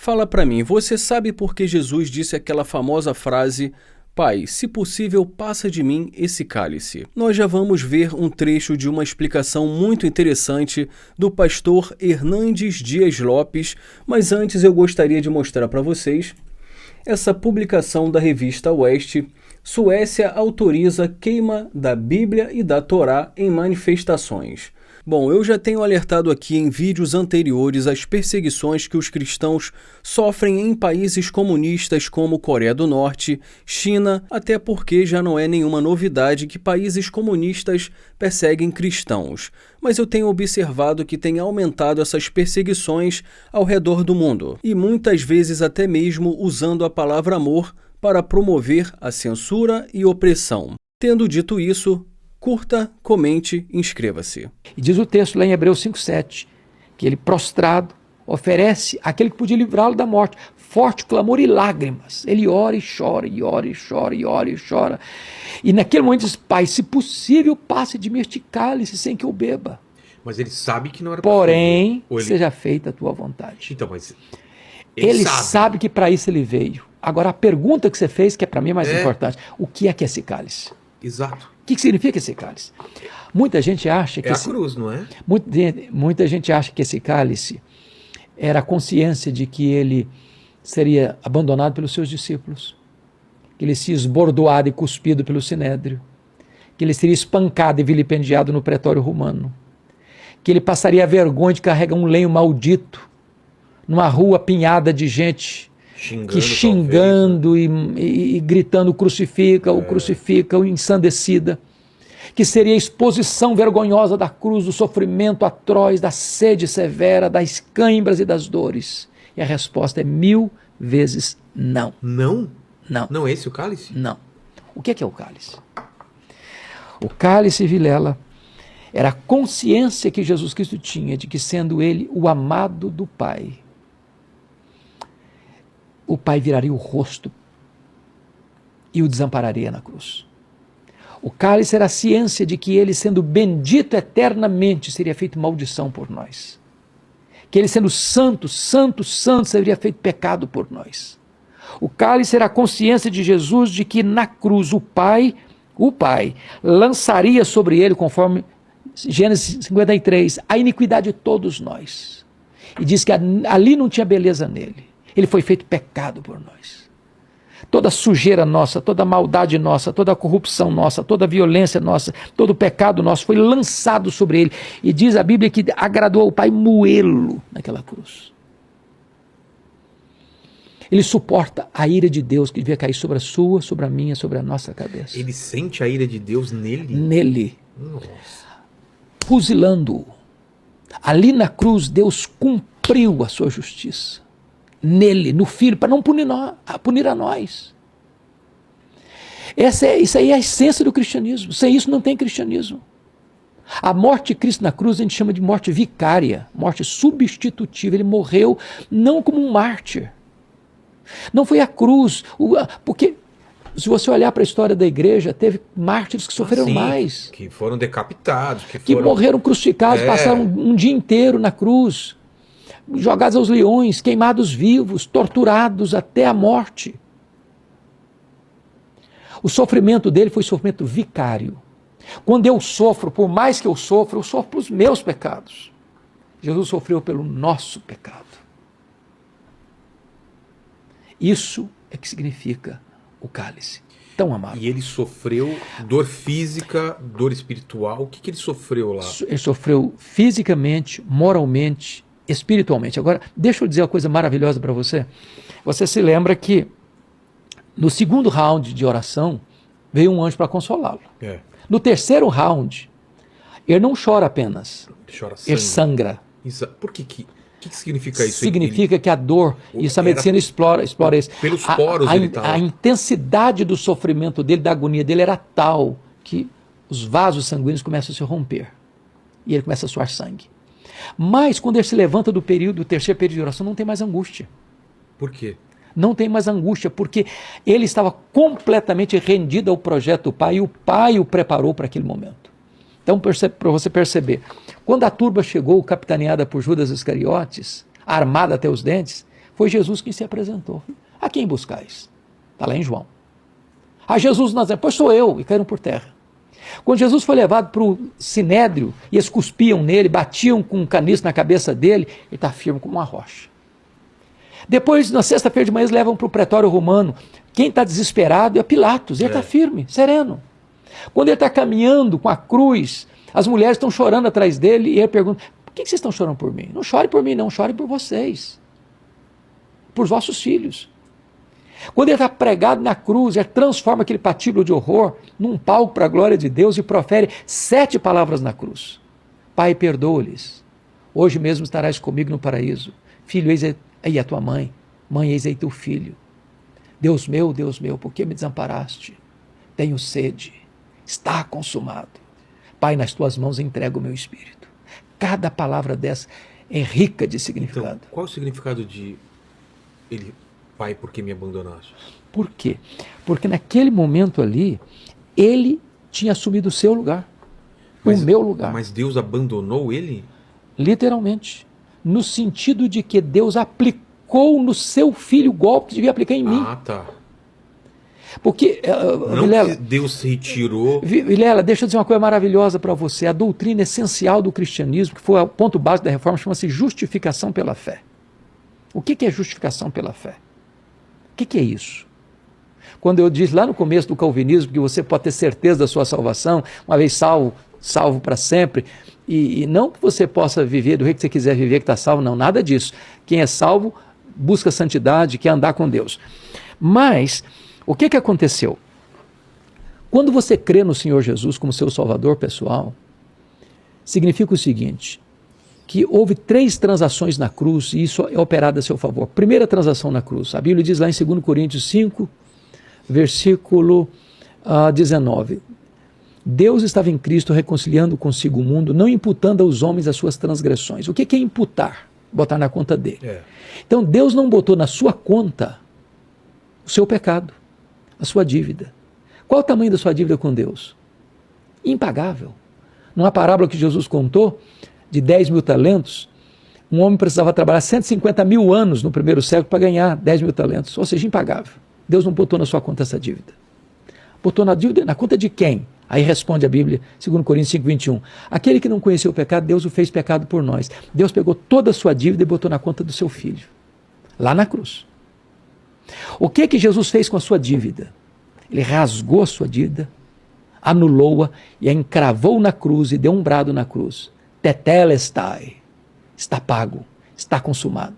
Fala pra mim, você sabe por que Jesus disse aquela famosa frase: Pai, se possível, passa de mim esse cálice? Nós já vamos ver um trecho de uma explicação muito interessante do pastor Hernandes Dias Lopes, mas antes eu gostaria de mostrar para vocês essa publicação da revista Oeste. Suécia autoriza queima da Bíblia e da Torá em manifestações. Bom, eu já tenho alertado aqui em vídeos anteriores as perseguições que os cristãos sofrem em países comunistas como Coreia do Norte, China, até porque já não é nenhuma novidade que países comunistas perseguem cristãos. Mas eu tenho observado que tem aumentado essas perseguições ao redor do mundo, e muitas vezes até mesmo usando a palavra amor para promover a censura e opressão. Tendo dito isso, curta, comente, inscreva-se. E diz o texto lá em Hebreus 5,7, que ele prostrado oferece aquele que podia livrá-lo da morte, forte clamor e lágrimas. Ele ora e chora, e ora e chora, e ora e chora. E naquele momento diz: Pai, se possível, passe de mim este cálice sem que eu beba. Mas ele sabe que não era Porém, possível. seja feita a tua vontade. Então, mas ele sabe que para isso ele veio. Agora, a pergunta que você fez, que é para mim mais importante: o que é esse cálice? Exato. O que significa esse cálice? Muita gente acha que a cruz, não é? Muita gente acha que esse cálice era a consciência de que ele seria abandonado pelos seus discípulos, que ele seria esbordoado e cuspido pelo sinédrio, que ele seria espancado e vilipendiado no pretório romano, que ele passaria a vergonha de carregar um lenho maldito numa rua apinhada de gente xingando e gritando: crucifica, o ensandecida, que seria a exposição vergonhosa da cruz, do sofrimento atroz, da sede severa, das cãibras e das dores. E a resposta é 1000 vezes não. Não? Não. Não é esse o cálice? Não. O que é o cálice? O cálice, Vilela, era a consciência que Jesus Cristo tinha de que, sendo ele o amado do Pai, o Pai viraria o rosto e o desampararia na cruz. O cálice era a ciência de que ele, sendo bendito eternamente, seria feito maldição por nós. Que ele, sendo santo, santo, santo, seria feito pecado por nós. O cálice era a consciência de Jesus de que na cruz o Pai lançaria sobre ele, conforme Gênesis 53, a iniquidade de todos nós. E diz que ali não tinha beleza nele. Ele foi feito pecado por nós. Toda sujeira nossa, toda maldade nossa, toda corrupção nossa, toda violência nossa, todo pecado nosso foi lançado sobre ele. E diz a Bíblia que agradou ao Pai moê-lo naquela cruz. Ele suporta a ira de Deus que devia cair sobre a sua, sobre a minha, sobre a nossa cabeça. Ele sente a ira de Deus nele? Nele. Nossa. Fuzilando-o. Ali na cruz, Deus cumpriu a sua justiça. Nele, no Filho, para não punir a nós. Isso aí é a essência do cristianismo. Sem isso não tem cristianismo. A morte de Cristo na cruz a gente chama de morte vicária, morte substitutiva. Ele morreu não como um mártir. Não foi a cruz, porque se você olhar para a história da igreja, teve mártires que sofreram mais. Que foram decapitados. Que morreram crucificados, passaram um dia inteiro na cruz, jogados aos leões, queimados vivos, torturados até a morte. O sofrimento dele foi sofrimento vicário. Quando eu sofro, por mais que eu sofro pelos meus pecados. Jesus sofreu pelo nosso pecado. Isso é que significa o cálice tão amado. E ele sofreu dor física, dor espiritual. O que ele sofreu lá? Ele sofreu fisicamente, moralmente, espiritualmente. Agora, deixa eu dizer uma coisa maravilhosa para você. Você se lembra que no segundo round de oração veio um anjo para consolá-lo. No terceiro round, ele não chora apenas, ele sangra. Por que significa isso? Significa que a dor, isso a medicina explora isso. Pelos poros a intensidade do sofrimento dele, da agonia dele era tal que os vasos sanguíneos começam a se romper e ele começa a suar sangue. Mas quando ele se levanta do terceiro período de oração, não tem mais angústia. Por quê? Não tem mais angústia, porque ele estava completamente rendido ao projeto do Pai, e o Pai o preparou para aquele momento. Então, para você perceber, quando a turba chegou, capitaneada por Judas Iscariotes, armada até os dentes, Foi Jesus quem se apresentou. A quem buscais? Está lá em João. A Jesus Nazaré, pois sou eu, e caíram por terra. Quando Jesus foi levado para o sinédrio, e eles cuspiam nele, batiam com um caniço na cabeça dele, ele está firme como uma rocha. Depois, na sexta-feira de manhã, eles levam para o pretório romano. Quem está desesperado é Pilatos, ele está firme, sereno. Quando ele está caminhando com a cruz, as mulheres estão chorando atrás dele, e ele pergunta, por que vocês estão chorando por mim? Não chore por mim, não, chore por vocês, por vossos filhos. Quando ele está pregado na cruz, ele transforma aquele patíbulo de horror num palco para a glória de Deus e profere 7 palavras na cruz. Pai, perdoa-lhes. Hoje mesmo estarás comigo no paraíso. Filho, eis aí a tua mãe. Mãe, eis aí teu filho. Deus meu, por que me desamparaste? Tenho sede. Está consumado. Pai, nas tuas mãos entrego o meu espírito. Cada palavra dessa é rica de significado. Então, qual é o significado de ele... Pai, por que me abandonaste? Por quê? Porque naquele momento ali, ele tinha assumido o seu lugar, o meu lugar. Mas Deus abandonou ele? Literalmente. No sentido de que Deus aplicou no seu filho o golpe que devia aplicar em mim. Ah, tá. Porque, não Vilela, que Deus se retirou... Vilela, deixa eu dizer uma coisa maravilhosa para você. A doutrina essencial do cristianismo, que foi o ponto básico da reforma, chama-se justificação pela fé. O que é justificação pela fé? O que é isso? Quando eu disse lá no começo do calvinismo que você pode ter certeza da sua salvação, uma vez salvo, salvo para sempre, e não que você possa viver do jeito que você quiser viver, que está salvo, não, nada disso. Quem é salvo busca santidade, quer andar com Deus. Mas, o que aconteceu? Quando você crê no Senhor Jesus como seu salvador pessoal, significa o seguinte, que houve 3 transações na cruz e isso é operado a seu favor. Primeira transação na cruz, a Bíblia diz lá em 2 Coríntios 5, versículo 19. Deus estava em Cristo reconciliando consigo o mundo, não imputando aos homens as suas transgressões. O que é imputar? Botar na conta dele. Então Deus não botou na sua conta o seu pecado, a sua dívida. Qual o tamanho da sua dívida com Deus? Impagável. Numa parábola que Jesus contou, de 10 mil talentos, um homem precisava trabalhar 150 mil anos no primeiro século para ganhar 10 mil talentos, ou seja, impagável. Deus não botou na sua conta essa dívida. Botou na dívida, na conta de quem? Aí responde a Bíblia, 2 Coríntios 5, 21. Aquele que não conheceu o pecado, Deus o fez pecado por nós. Deus pegou toda a sua dívida e botou na conta do seu filho, lá na cruz. O que Jesus fez com a sua dívida? Ele rasgou a sua dívida, anulou-a e a encravou na cruz e deu um brado na cruz. Tetelestai, está pago, está consumado.